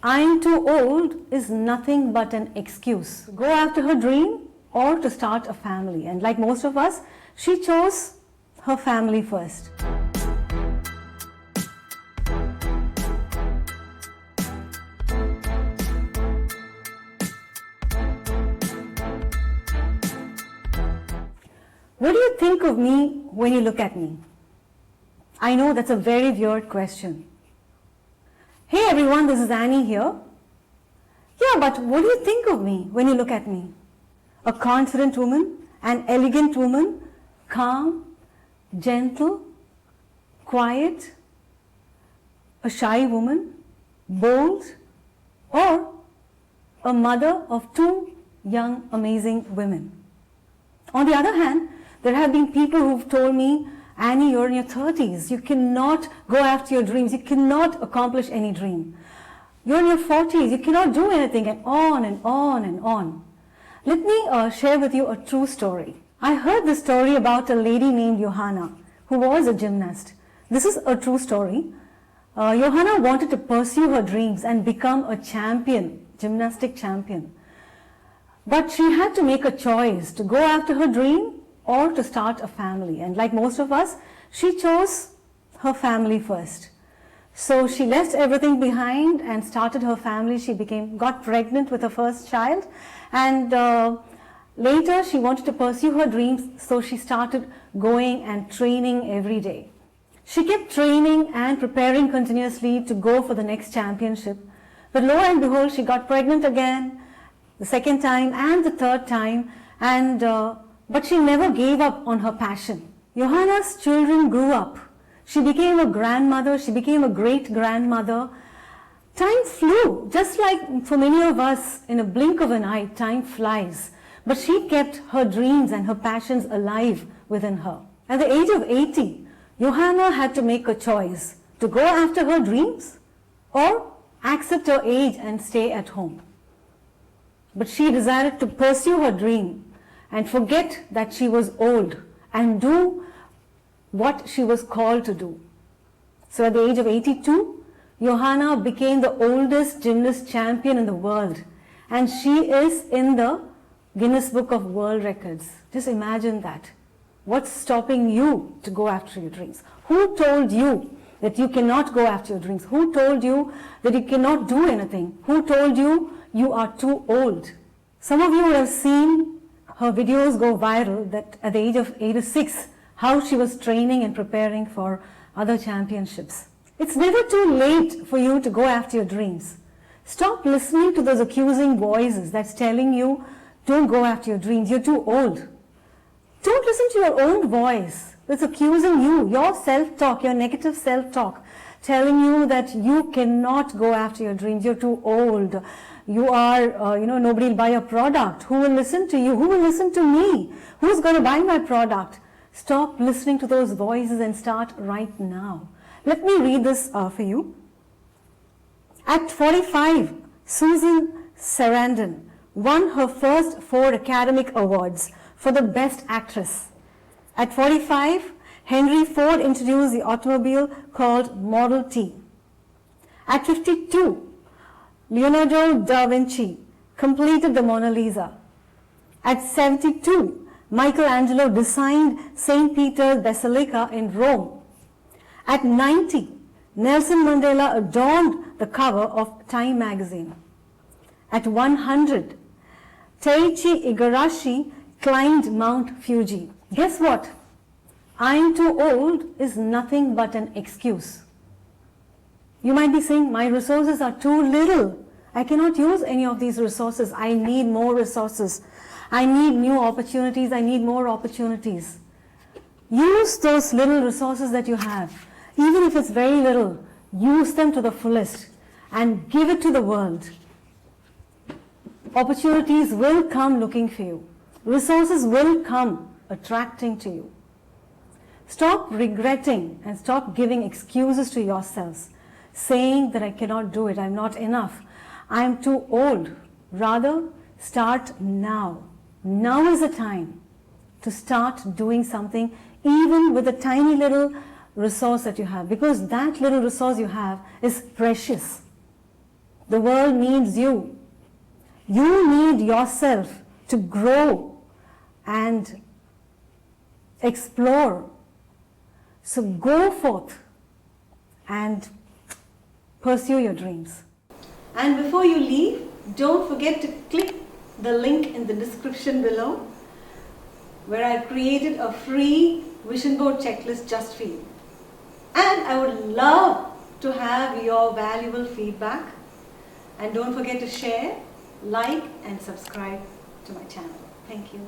I'm too old is nothing but an excuse. Go after her dream or to start a family. And like most of us, she chose her family first. What do you think of me when you look at me? I know that's a very weird question. Hey everyone, this is Annie here. Yeah, but what do you think of me when you look at me? A confident woman, an elegant woman, calm, gentle, quiet, a shy woman, bold, or a mother of two young, amazing women. On the other hand, there have been people who've told me, Annie, you're in your 30s. You cannot go after your dreams. You cannot accomplish any dream. You're in your 40s. You cannot do anything, and on and on and on. Let me share with you a true story. I heard this story about a lady named Johanna, who was a gymnast. This is a true story. Johanna wanted to pursue her dreams and become a champion, gymnastic champion. But she had to make a choice to go after her dream or to start a family. And like most of us, she chose her family first. So she left everything behind and started her family. She got pregnant with her first child, and later she wanted to pursue her dreams, so she started going and training every day. She kept training and preparing continuously to go for the next championship. But lo and behold, she got pregnant again, the second time and the third time, but she never gave up on her passion. Johanna's children grew up. She became a grandmother. She became a great-grandmother. Time flew, just like for many of us, in a blink of an eye, time flies. But she kept her dreams and her passions alive within her. At the age of 80, Johanna had to make a choice to go after her dreams or accept her age and stay at home. But she decided to pursue her dream and forget that she was old and do what she was called to do. So at the age of 82, Johanna became the oldest gymnast champion in the world, and she is in the Guinness Book of World Records. Just imagine that. What's stopping you to go after your dreams? Who told you that you cannot go after your dreams? Who told you that you cannot do anything? Who told you you are too old? Some of you would have seen her videos go viral that at the age of 86, how she was training and preparing for other championships. It's never too late for you to go after your dreams. Stop listening to those accusing voices that's telling you, don't go after your dreams, you're too old. Don't listen to your own voice that's accusing you, your self-talk, your negative self-talk, telling you that you cannot go after your dreams, you're too old. You are, nobody will buy your product. Who will listen to you? Who will listen to me? Who's going to buy my product? Stop listening to those voices and start right now. Let me read this for you. At 45, Susan Sarandon won her first 4 academic awards for the Best Actress. At 45, Henry Ford introduced the automobile called Model T. At 52, Leonardo da Vinci completed the Mona Lisa. At 72, Michelangelo designed St. Peter's Basilica in Rome. At 90, Nelson Mandela adorned the cover of Time magazine. At 100, Teiichi Igarashi climbed Mount Fuji. Guess what? I'm too old is nothing but an excuse. You might be saying, my resources are too little. I cannot use any of these resources. I need more resources. I need new opportunities. I need more opportunities. Use those little resources that you have. Even if it's very little, use them to the fullest and give it to the world. Opportunities will come looking for you. Resources will come attracting to you. Stop regretting and stop giving excuses to yourselves, saying that I cannot do it, I'm not enough, I'm too old. Rather, start now. Now is the time to start doing something, even with a tiny little resource that you have, because that little resource you have is precious. The world needs you. You need yourself to grow and explore. So go forth and pursue your dreams. And before you leave, don't forget to click the link in the description below where I created a free vision board checklist just for you. And I would love to have your valuable feedback. And don't forget to share, like and subscribe to my channel. Thank you.